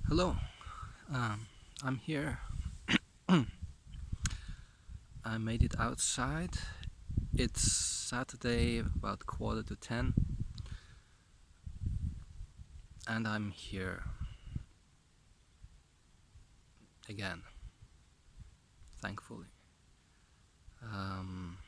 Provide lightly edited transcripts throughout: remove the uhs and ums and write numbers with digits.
Hello, I'm here. I made it outside. It's Saturday, about quarter to 10, and I'm here again, thankfully. Um,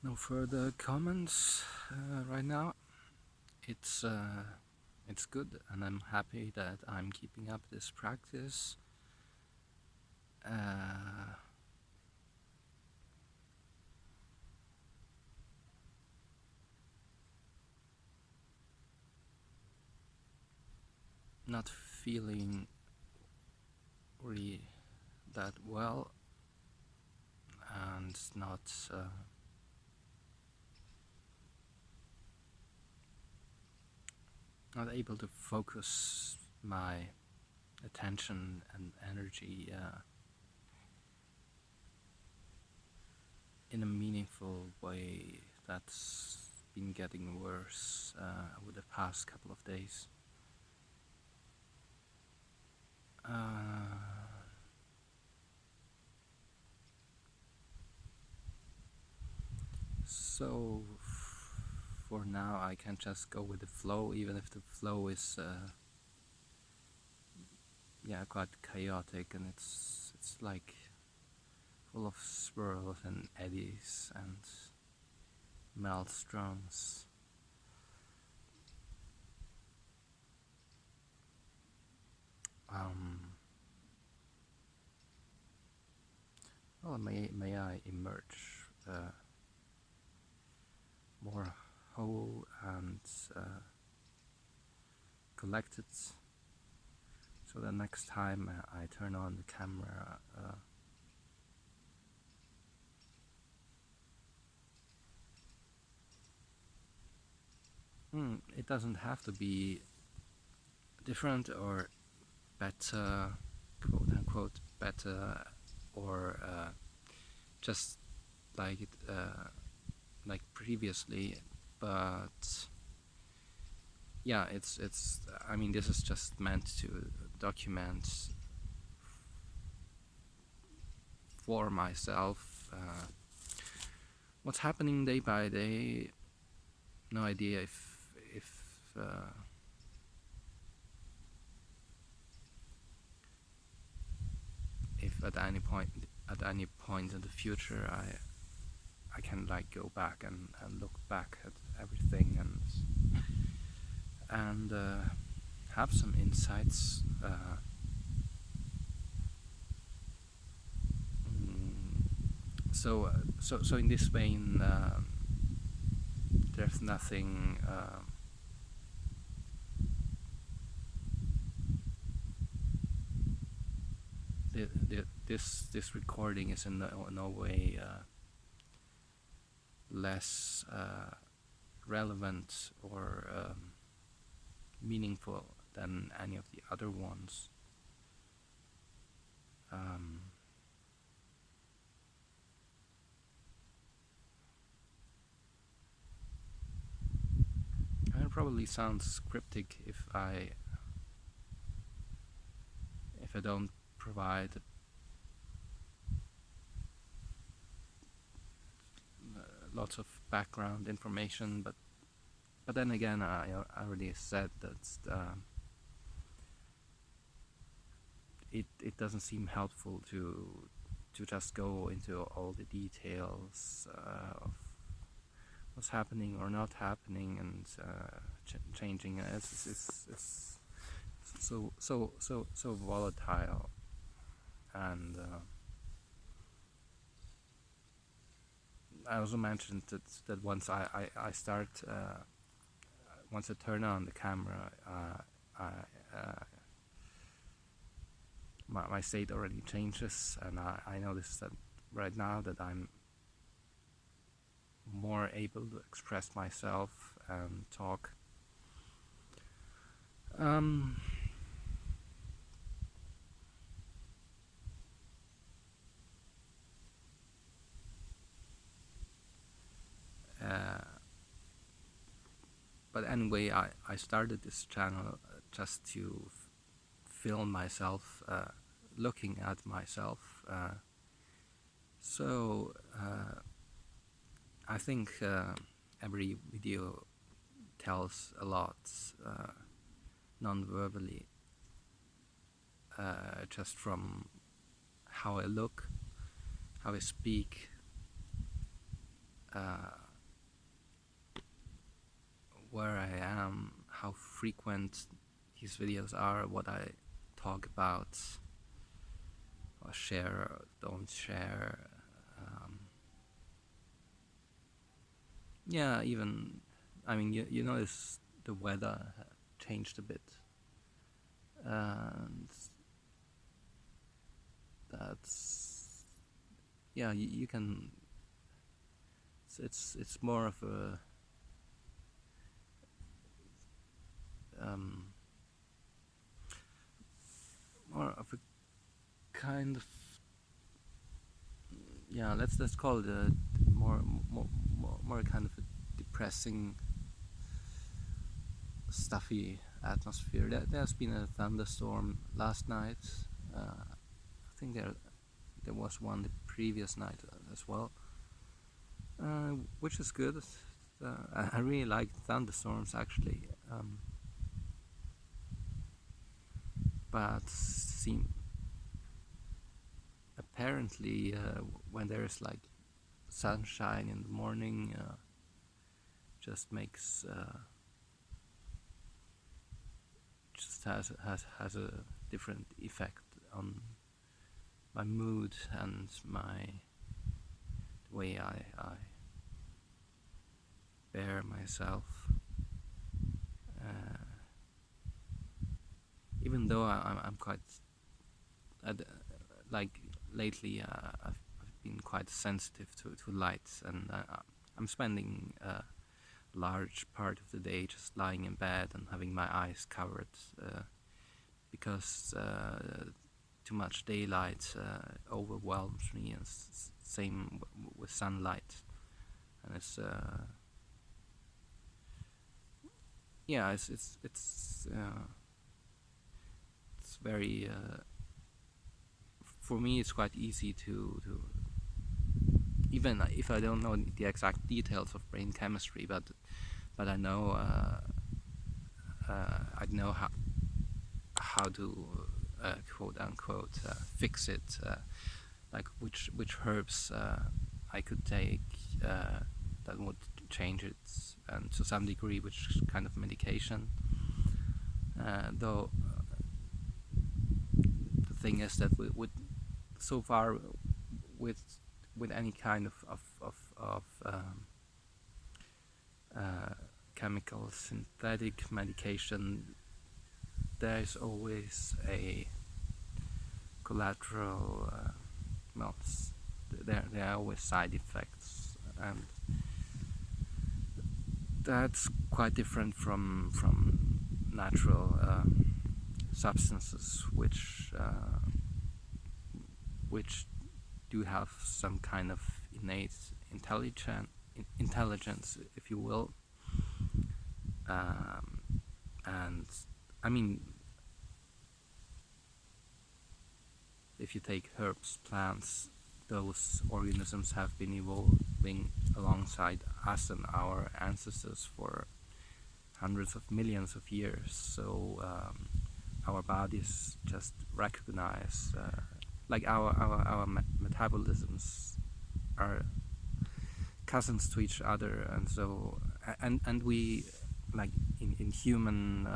no further comments right now. It's uh, it's good, and I'm happy that I'm keeping up this practice. Uh, Not feeling really that well, and not able to focus my attention and energy in a meaningful way. That's been getting worse over the past couple of days. Uh, so for now, I can just go with the flow, even if the flow is quite chaotic, and it's like full of swirls and eddies and maelstroms. Um, well, may I emerge more whole and collected, so the next time I turn on the camera, it doesn't have to be different or better, quote unquote, better, or just like it, like previously. But yeah, it's. I mean, this is just meant to document for myself what's happening day by day. No idea uh, if at any point in the future I can like go back and look back at everything and have some insights. So in this vein, there's nothing. This recording is in no way less relevant or meaningful than any of the other ones. Um, it probably sounds cryptic if I don't provide lots of background information, but then again, I already said that it doesn't seem helpful to just go into all the details of what's happening or not happening, and changing. It's so volatile, and I also mentioned that once I start once I turn on the camera, my state already changes, and I notice that right now that I'm more able to express myself and talk. But anyway, I started this channel just to film myself looking at myself. So I think every video tells a lot non-verbally, just from how I look, how I speak, where I am, how frequent these videos are, what I talk about, or share or don't share. Yeah, even, I mean, you notice the weather changed a bit, and that's, yeah, you can, it's more of a more of a kind of, yeah, let's call it a more kind of a depressing, stuffy atmosphere. There's been a thunderstorm last night. I think there was one the previous night as well, which is good. I really like thunderstorms, actually, but apparently when there's like sunshine in the morning, just makes just has a different effect on my mood and the way I bear myself. Even though I'm quite like lately, I've been quite sensitive to lights, and I'm spending a large part of the day just lying in bed and having my eyes covered, because too much daylight overwhelms me, and same with sunlight, and it's yeah, it's very for me it's quite easy to even if I don't know the exact details of brain chemistry, but I know how to quote unquote fix it, like which herbs I could take that would change it, and to some degree which kind of medication, though the thing is that with so far with any kind of chemical synthetic medication, there is always a collateral, well, there are always side effects, and that's quite different from natural substances, which do have some kind of innate intelligence, if you will. And I mean, if you take herbs, plants, those organisms have been evolving alongside us and our ancestors for hundreds of millions of years. So our bodies just recognize, like our metabolisms are cousins to each other, and so and we, like in human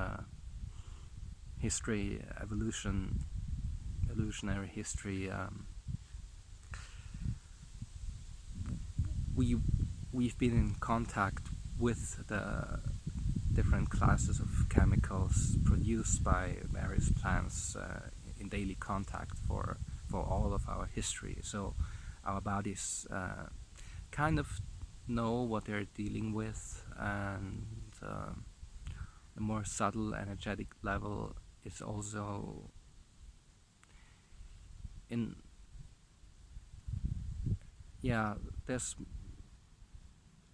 history, evolutionary history, we've been in contact with the different classes of chemicals produced by various plants in daily contact for all of our history. So our bodies kind of know what they're dealing with, and the more subtle energetic level is also in, yeah, there's,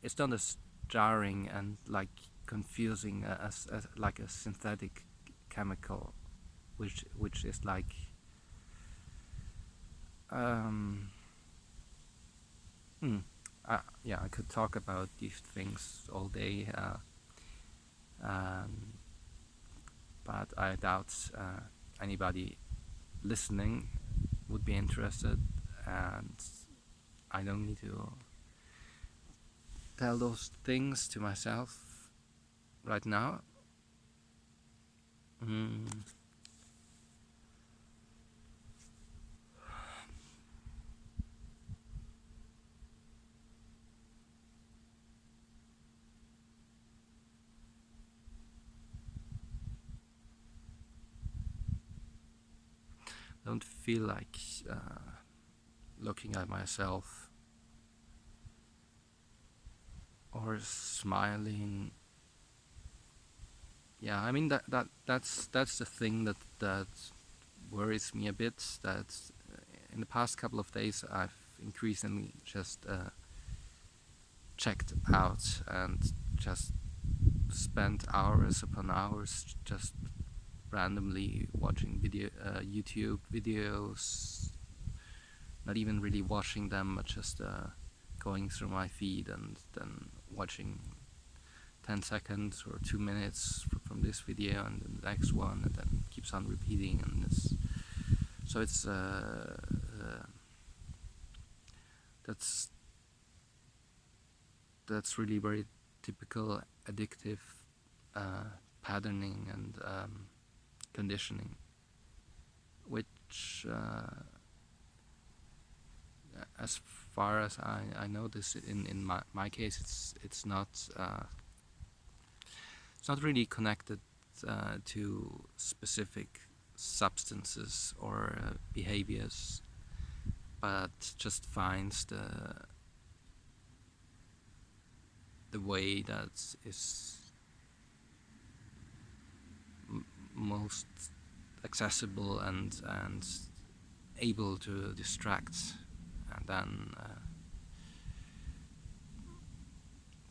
it's not as jarring and like confusing as like a synthetic chemical, which is like yeah, I could talk about these things all day, but I doubt anybody listening would be interested, and I don't need to tell those things to myself right now. Don't feel like looking at myself or smiling. Yeah, I mean that's the thing that worries me a bit. That in the past couple of days I've increasingly just checked out and just spent hours upon hours just randomly watching YouTube videos, not even really watching them, but just going through my feed and then watching 10 seconds or 2 minutes from this video and then the next one, and then keeps on repeating. And so it's that's really very typical addictive patterning and conditioning, which as far as I know, this in my case, it's not really connected to specific substances or behaviors, but just finds the way that is most accessible and able to distract. And then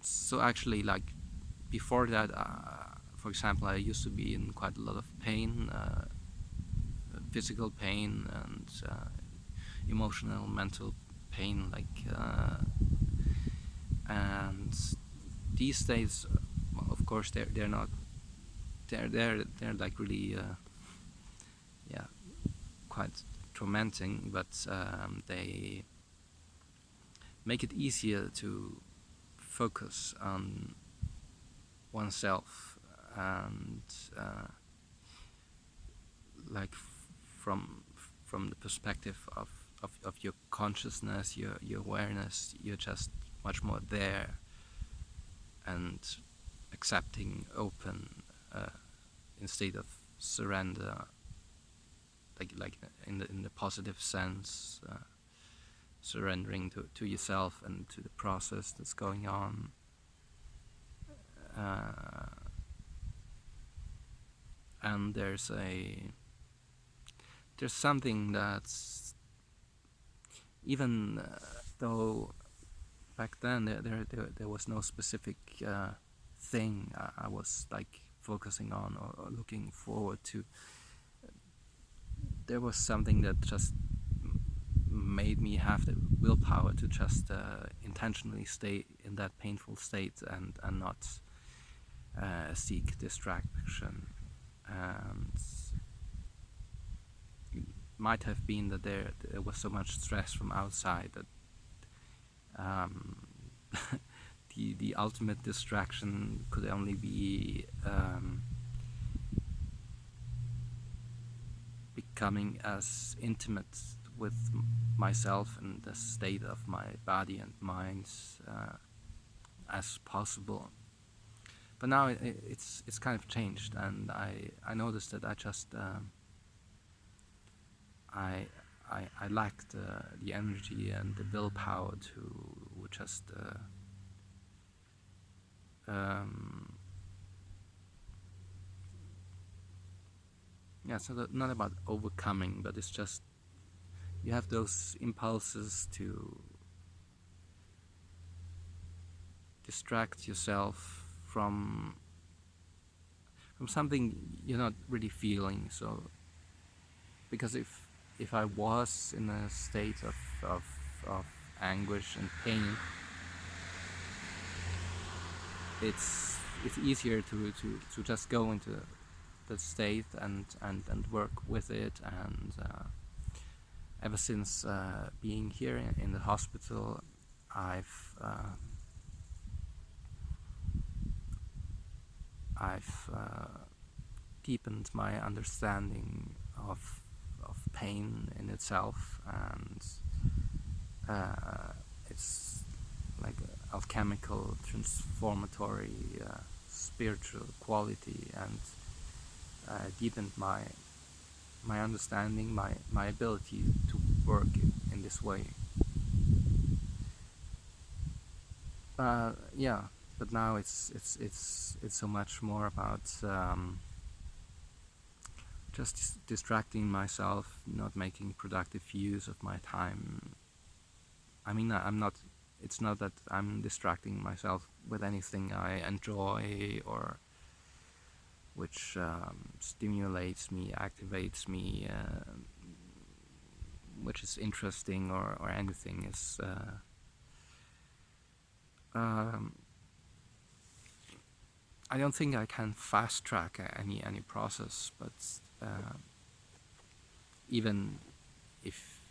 so actually, like before that, for example, I used to be in quite a lot of pain, physical pain and emotional, mental pain, like and these days, of course, they're not, they're like really yeah, quite tormenting, but they make it easier to focus on oneself and like from the perspective of your consciousness, your awareness, you're just much more there and accepting, open, instead of surrender, like in the positive sense, surrendering to yourself and to the process that's going on. And there's something that's, even though back then there was no specific thing I was like focusing on or looking forward to, there was something that just made me have the willpower to just intentionally stay in that painful state and not seek distraction. And might have been that there was so much stress from outside that the ultimate distraction could only be becoming as intimate with myself and the state of my body and mind as possible. But now it's kind of changed, and I noticed that I just I lacked the energy and the willpower to just yeah, so that not about overcoming, but it's just you have those impulses to distract yourself from something you're not really feeling. So because if I was in a state of anguish and pain, it's easier to just go into the state and work with it. And ever since being here in the hospital, I've deepened my understanding of pain in itself, and it's like alchemical, transformatory, spiritual quality, and deepened my understanding, my ability to work in this way. Yeah, but now it's so much more about just distracting myself, not making productive use of my time. I mean, I'm not. It's not that I'm distracting myself with anything I enjoy or which stimulates me, activates me, which is interesting or anything. Is I don't think I can fast track any process, but even if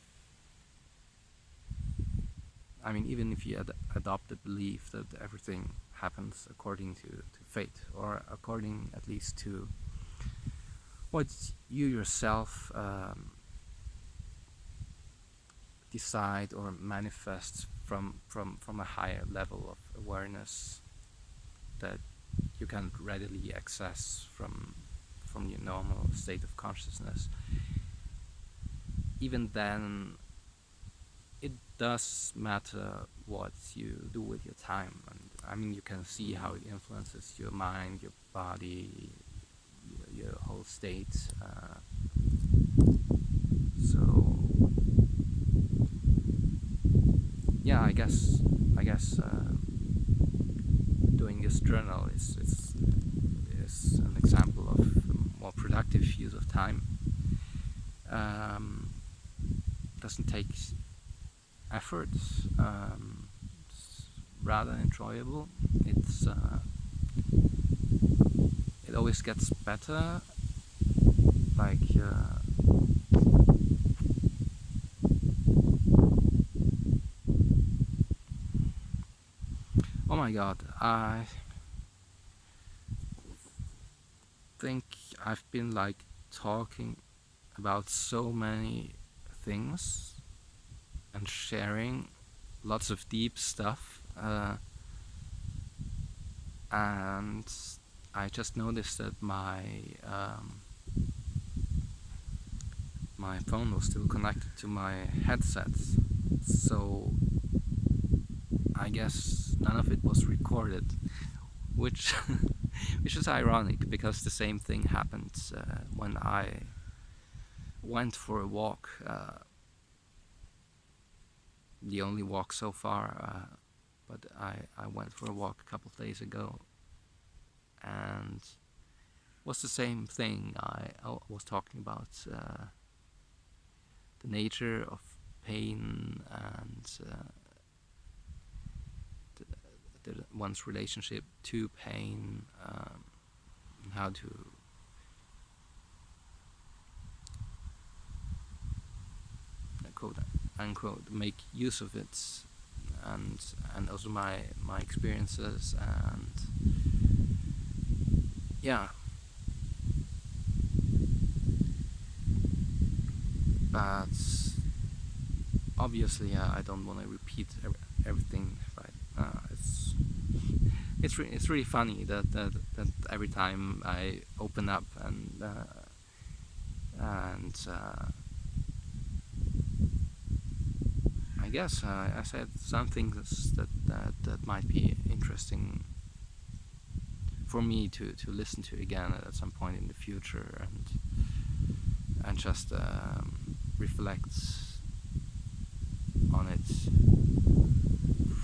you adopt the belief that everything happens according to fate, or according at least to what you yourself decide or manifest from a higher level of awareness that you can readily access from your normal state of consciousness, even then it does matter what you do with your time. And I mean, you can see how it influences your mind, your body, your whole state. So yeah, I guess doing this journal is an example of more productive use of time. Doesn't take effort. It's rather enjoyable. It always gets better. Like oh my god, I think I've been like talking about so many things and sharing lots of deep stuff, and I just noticed that my phone was still connected to my headset, so I guess none of it was recorded, which is ironic, because the same thing happened when I went for a walk, the only walk so far, but I went for a walk a couple of days ago, and it was the same thing. I was talking about the nature of pain and one's relationship to pain, and how to unquote make use of it, and also my experiences, and yeah. But obviously, I don't want to repeat everything, right? It's really funny that every time I open up and I guess I said some things that might be interesting for me to listen to again at some point in the future, and just reflect on it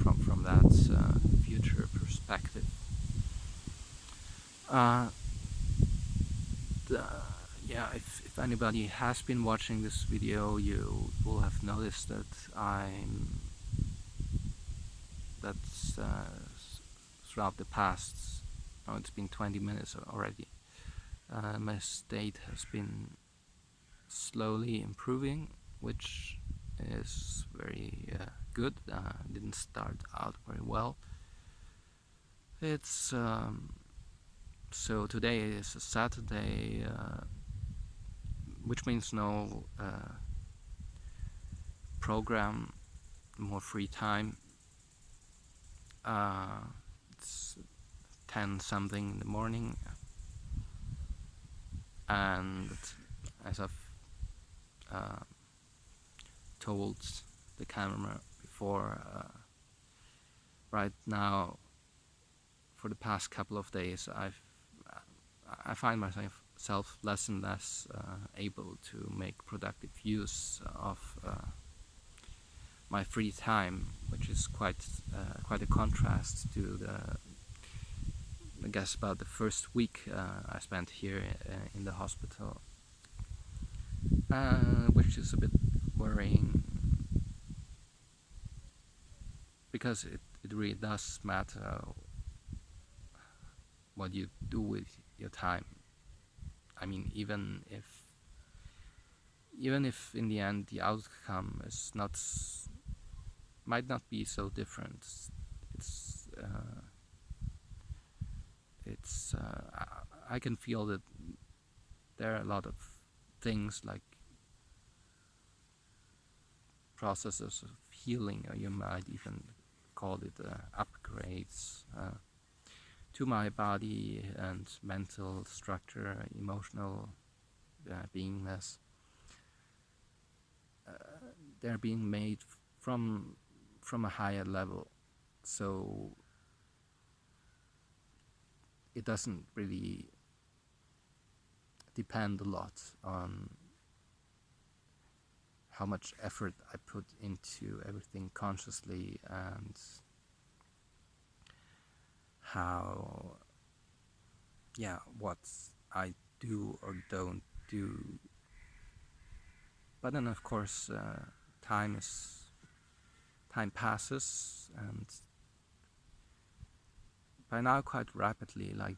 from that future perspective. Yeah, if anybody has been watching this video, you will have noticed that throughout the past, oh, it's been 20 minutes already, my state has been slowly improving, which is very good. Didn't start out very well. It's so today is a Saturday, which means no program, more free time. It's 10 something in the morning, and as I've told the camera before, right now, for the past couple of days, I find myself less and less able to make productive use of my free time, which is quite a contrast to I guess about the first week I spent here in the hospital, which is a bit worrying, because it really does matter what you do with your time. I mean, even if in the end the outcome is might not be so different, I can feel that there are a lot of things like processes of healing, or you might even call it upgrades to my body and mental structure, emotional beingness. They're being made from a higher level, so it doesn't really depend a lot on how much effort I put into everything consciously, and what I do or don't do. But then, of course, time passes, and by now quite rapidly, like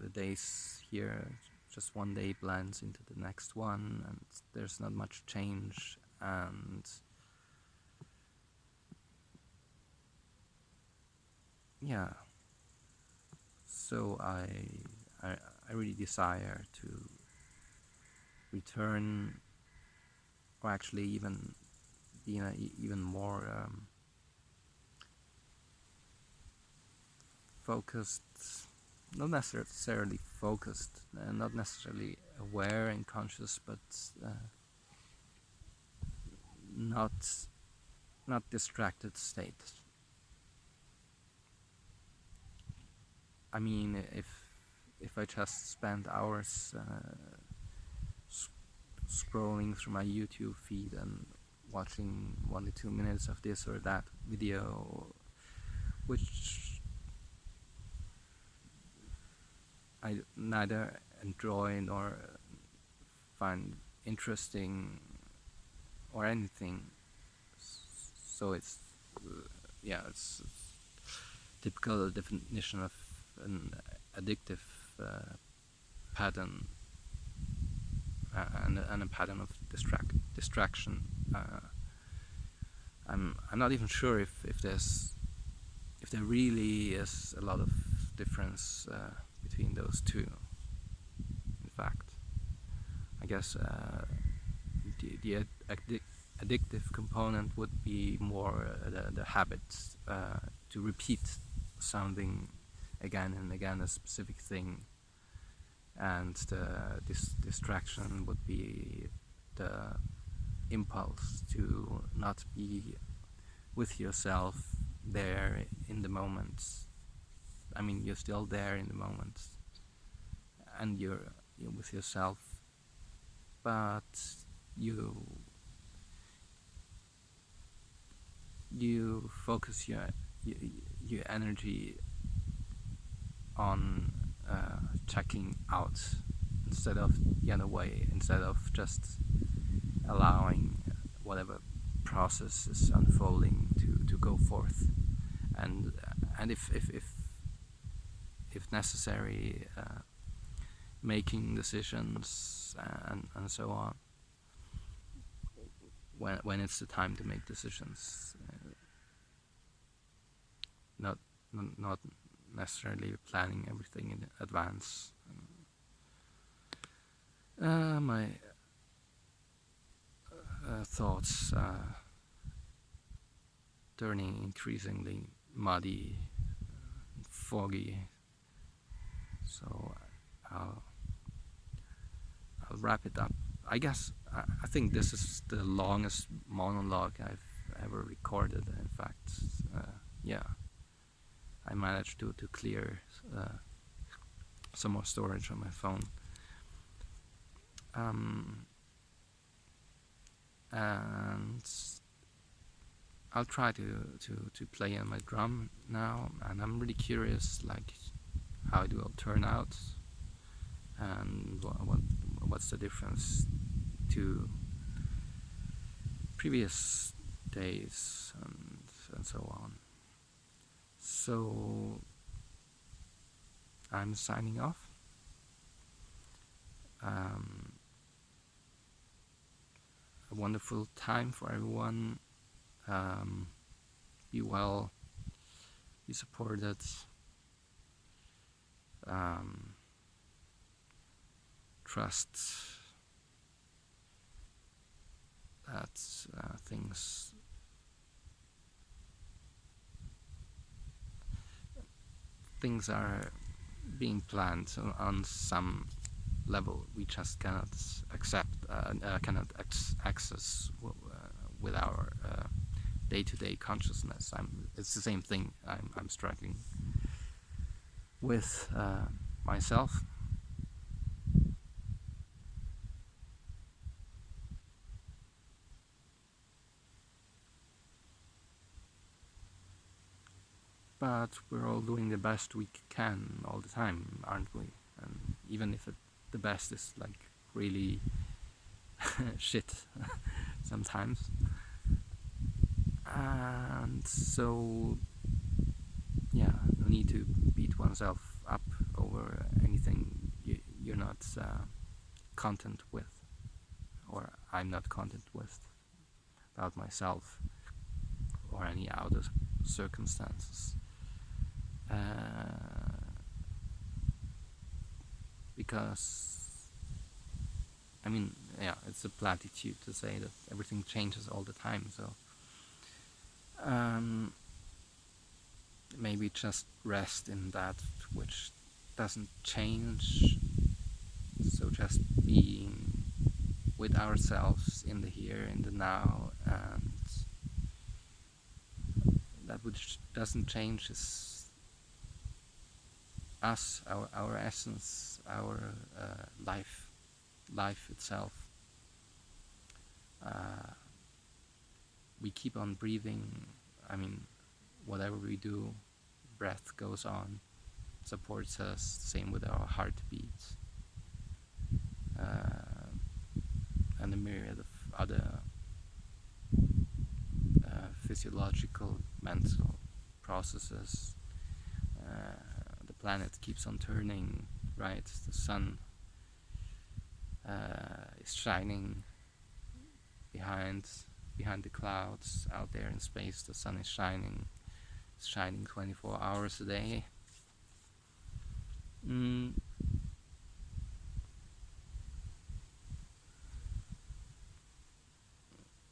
the days here, just one day blends into the next one, and there's not much change, and yeah, so I really desire to return, or actually even be in a even more focused, not necessarily focused, not necessarily aware and conscious, but not distracted state. I mean, if I just spend hours scrolling through my YouTube feed and watching 1 to 2 minutes of this or that video, which I neither enjoy nor find interesting or anything, so it's it's typical definition of an addictive pattern, and a pattern of distraction. I'm not even sure if there really is a lot of difference between those two. In fact, I guess the addictive component would be more the habit to repeat something again and again, a specific thing, and the distraction would be the impulse to not be with yourself there in the moment. I mean, you're still there in the moment, and you're with yourself, but you focus your energy on checking out instead of the other way, instead of just allowing whatever process is unfolding to go forth, and if necessary, making decisions and so on when it's the time to make decisions, not necessarily planning everything in advance. My thoughts turning increasingly muddy, foggy, so I'll wrap it up. I guess I think this is the longest monologue I've ever recorded. In fact, yeah, I managed to clear some more storage on my phone. And I'll try to play on my drum now, and I'm really curious, like, how it will turn out, and what's the difference to previous days and so on. So I'm signing off. A wonderful time for everyone. Be well, be supported. Trust that things are being planned on some level we just cannot access with our day-to-day consciousness. It's the same thing I'm struggling with myself. But we're all doing the best we can all the time, aren't we? And even if the best is like really shit sometimes. And so, yeah, no need to beat oneself up over anything you're not content with, or I'm not content with about myself or any outer circumstances. Because, I mean, yeah, it's a platitude to say that everything changes all the time, so maybe just rest in that which doesn't change, so just being with ourselves in the here, in the now, and that which doesn't change is us, our essence, our life itself. We keep on breathing. I mean, whatever we do, breath goes on, supports us. Same with our heartbeat, and a myriad of other physiological, mental processes. The planet keeps on turning, right? The sun is shining behind behind the clouds, out there in space. The sun is shining. It's shining 24 hours a day.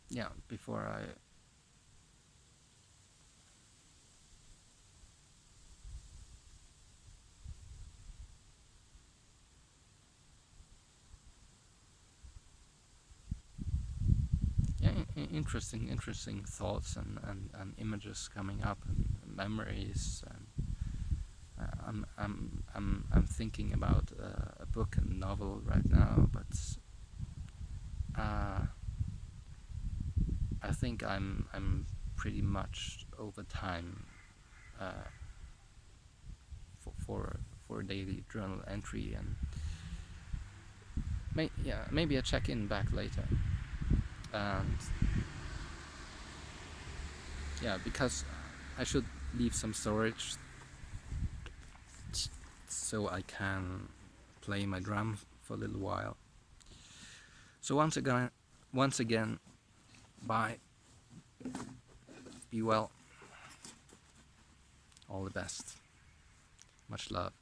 Yeah, before I yeah, interesting thoughts and images coming up and memories. And I'm thinking about a book and novel right now, but I think I'm pretty much over time uh, for a daily journal entry, and maybe I check in back later. And yeah, because I should leave some storage so I can play my drum for a little while. So once again, bye. Be well. All the best. Much love.